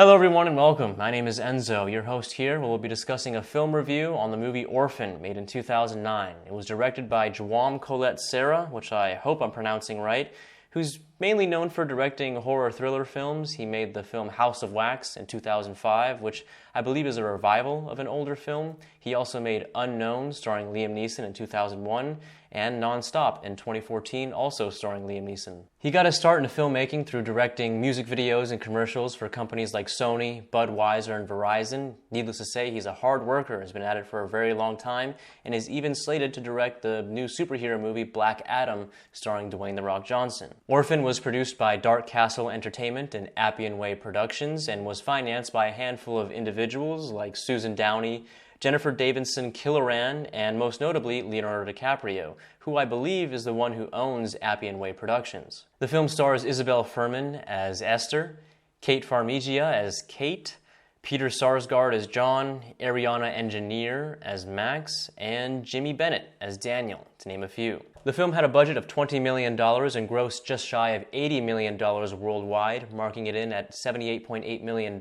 Hello everyone and welcome. My name is Enzo, your host here. We'll be discussing a film review on the movie Orphan, made in 2009. It was directed by Jaume Collet-Serra, which I hope I'm pronouncing right, who's mainly known for directing horror thriller films. He made the film House of Wax in 2005, which I believe is a revival of an older film. He also made Unknown, starring Liam Neeson in 2001, and Nonstop in 2014, also starring Liam Neeson. He got his start in filmmaking through directing music videos and commercials for companies like Sony, Budweiser, and Verizon. Needless to say, he's a hard worker, has been at it for a very long time, and is even slated to direct the new superhero movie Black Adam, starring Dwayne "The Rock" Johnson. Orphan was produced by Dark Castle Entertainment and Appian Way Productions, and was financed by a handful of individuals like Susan Downey, Jennifer Davidson Killoran, and most notably Leonardo DiCaprio, who I believe is the one who owns Appian Way Productions. The film stars Isabelle Fuhrman as Esther, Vera Farmiga as Kate, Peter Sarsgaard as John, Ariana Engineer as Max, and Jimmy Bennett as Daniel, to name a few. The film had a budget of $20 million and grossed just shy of $80 million worldwide, marking it in at $78.8 million,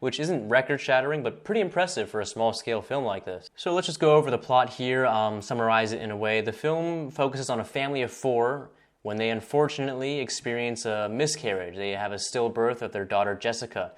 which isn't record-shattering, but pretty impressive for a small-scale film like this. So let's just go over the plot here, summarize it in a way. The film focuses on a family of four when they unfortunately experience a miscarriage. They have a stillbirth of their daughter Jessica.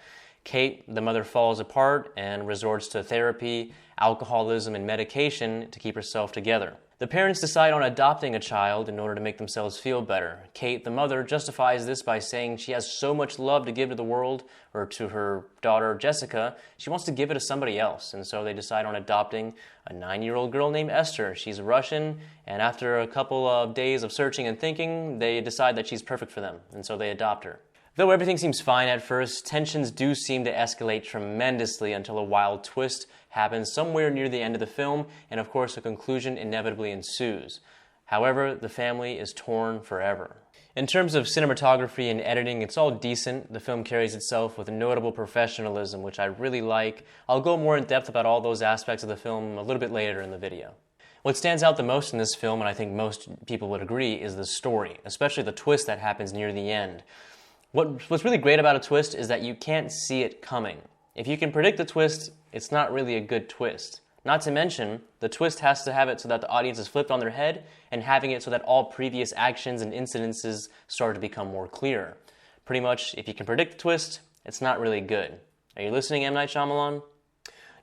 Kate, the mother, falls apart and resorts to therapy, alcoholism, and medication to keep herself together. The parents decide on adopting a child in order to make themselves feel better. Kate, the mother, justifies this by saying she has so much love to give to the world, or to her daughter Jessica, she wants to give it to somebody else. And so they decide on adopting a 9-year-old girl named Esther. She's Russian, and after a couple of days of searching and thinking, they decide that she's perfect for them, and so they adopt her. Though everything seems fine at first, tensions do seem to escalate tremendously until a wild twist happens somewhere near the end of the film, and of course a conclusion inevitably ensues. However, the family is torn forever. In terms of cinematography and editing, it's all decent. The film carries itself with notable professionalism, which I really like. I'll go more in depth about all those aspects of the film a little bit later in the video. What stands out the most in this film, and I think most people would agree, is the story, especially the twist that happens near the end. What's really great about a twist is that you can't see it coming. If you can predict the twist, it's not really a good twist. Not to mention, the twist has to have it so that the audience is flipped on their head, and having it so that all previous actions and incidences start to become more clear. Pretty much, if you can predict the twist, it's not really good. Are you listening, M. Night Shyamalan?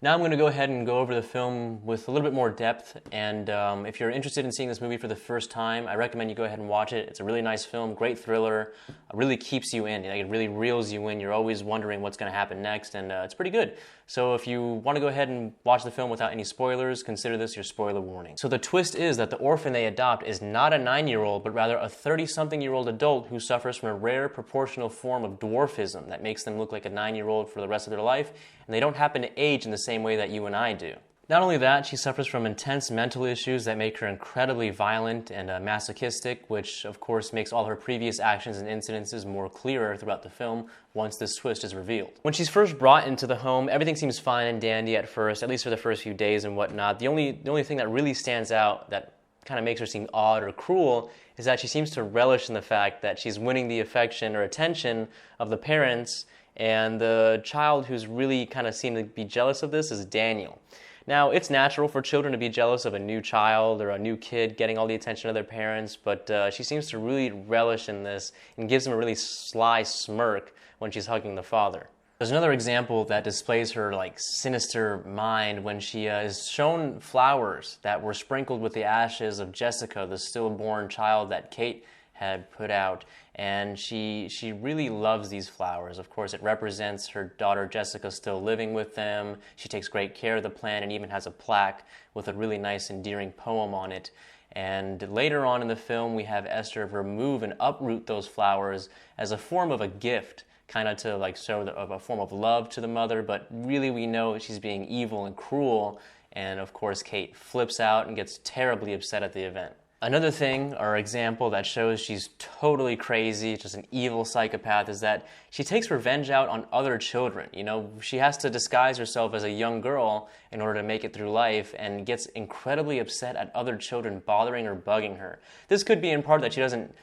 Now I'm going to go ahead and go over the film with a little bit more depth, and if you're interested in seeing this movie for the first time, I recommend you go ahead and watch it. It's a really nice film, great thriller, really keeps you in. It really reels you in. You're always wondering what's going to happen next, and it's pretty good. So if you want to go ahead and watch the film without any spoilers, consider this your spoiler warning. So the twist is that the orphan they adopt is not a 9-year-old, but rather a 30-something-year-old adult who suffers from a rare proportional form of dwarfism that makes them look like a 9-year-old for the rest of their life, and they don't happen to age in the same way that you and I do. Not only that, she suffers from intense mental issues that make her incredibly violent and masochistic, which of course makes all her previous actions and incidences more clearer throughout the film once this twist is revealed. When she's first brought into the home, everything seems fine and dandy at first, at least for the first few days and whatnot. The only thing that really stands out that kind of makes her seem odd or cruel is that she seems to relish in the fact that she's winning the affection or attention of the parents, and the child who's really kind of seemed to be jealous of this is Daniel. Now, it's natural for children to be jealous of a new child or a new kid getting all the attention of their parents, but she seems to really relish in this and gives him a really sly smirk when she's hugging the father. There's another example that displays her sinister mind when she is shown flowers that were sprinkled with the ashes of Jessica, the stillborn child that Kate had put out, and she really loves these flowers. Of course, it represents her daughter Jessica still living with them. She takes great care of the plant and even has a plaque with a really nice endearing poem on it. And later on in the film, we have Esther remove and uproot those flowers as a form of a gift, kind of to show a form of love to the mother, but really we know she's being evil and cruel, and of course Kate flips out and gets terribly upset at the event. Another thing, or example, that shows she's totally crazy, just an evil psychopath, is that she takes revenge out on other children. You know, she has to disguise herself as a young girl in order to make it through life, and gets incredibly upset at other children bothering or bugging her. This could be in part that she doesn't,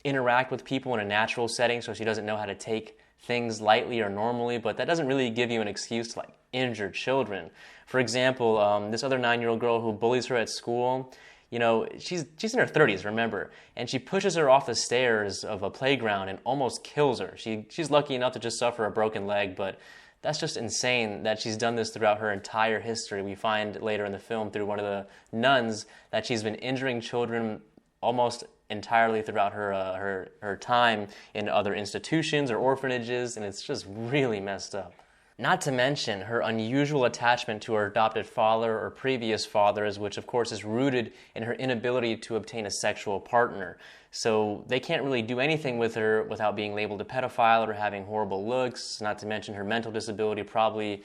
interact with people in a natural setting, so she doesn't know how to take things lightly or normally, but that doesn't really give you an excuse to like injure children. For example, this other 9-year-old girl who bullies her at school, you know, she's in her 30s, remember, and she pushes her off the stairs of a playground and almost kills her. She's lucky enough to just suffer a broken leg, but that's just insane that she's done this throughout her entire history. We find later in the film through one of the nuns that she's been injuring children almost entirely throughout her time in other institutions or orphanages, and it's just really messed up. Not to mention her unusual attachment to her adopted father or previous fathers, which of course is rooted in her inability to obtain a sexual partner. So they can't really do anything with her without being labeled a pedophile or having horrible looks. Not to mention her mental disability probably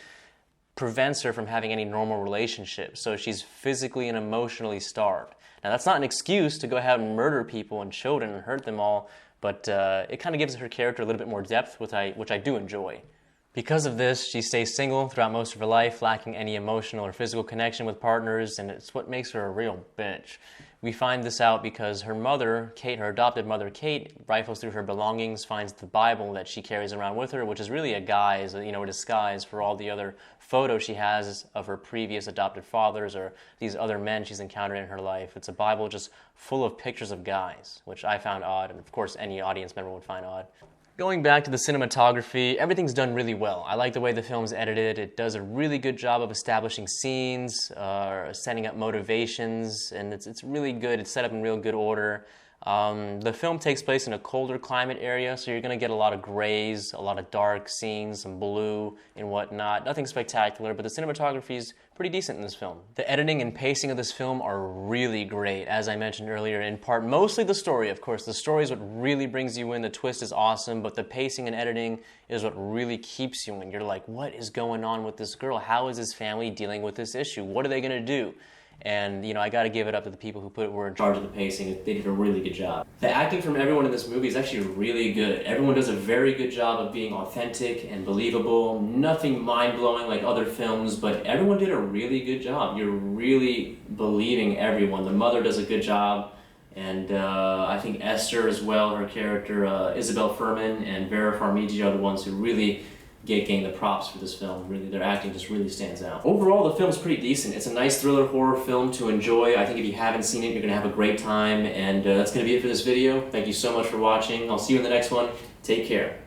prevents her from having any normal relationships. So she's physically and emotionally starved. Now that's not an excuse to go ahead and murder people and children and hurt them all, but it kind of gives her character a little bit more depth, which I do enjoy. Because of this, she stays single throughout most of her life, lacking any emotional or physical connection with partners, and it's what makes her a real bitch. We find this out because her mother, Kate, her adopted mother, Kate, rifles through her belongings, finds the Bible that she carries around with her, which is really a guise, a disguise for all the other photos she has of her previous adopted fathers or these other men she's encountered in her life. It's a Bible just full of pictures of guys, which I found odd, and of course any audience member would find odd. Going back to the cinematography, everything's done really well. I like the way the film's edited. It does a really good job of establishing scenes, setting up motivations, and it's really good. It's set up in real good order. The film takes place in a colder climate area, so you're going to get a lot of grays, a lot of dark scenes, some blue and whatnot. Nothing spectacular, but the cinematography is pretty decent in this film. The editing and pacing of this film are really great, as I mentioned earlier, in part mostly the story, of course. The story is what really brings you in, the twist is awesome, but the pacing and editing is what really keeps you in. You're like, what is going on with this girl? How is this family dealing with this issue? What are they going to do? And, I got to give it up to the people who were in charge of the pacing. They did a really good job. The acting from everyone in this movie is actually really good. Everyone does a very good job of being authentic and believable. Nothing mind-blowing like other films, but everyone did a really good job. You're really believing everyone. The mother does a good job, and I think Esther as well, her character, Isabelle Fuhrman and Vera Farmiga are the ones who really getting the props for this film. Really, their acting just really stands out. Overall, the film's pretty decent. It's a nice thriller horror film to enjoy. I think if you haven't seen it, you're going to have a great time. And that's going to be it for this video. Thank you so much for watching. I'll see you in the next one. Take care.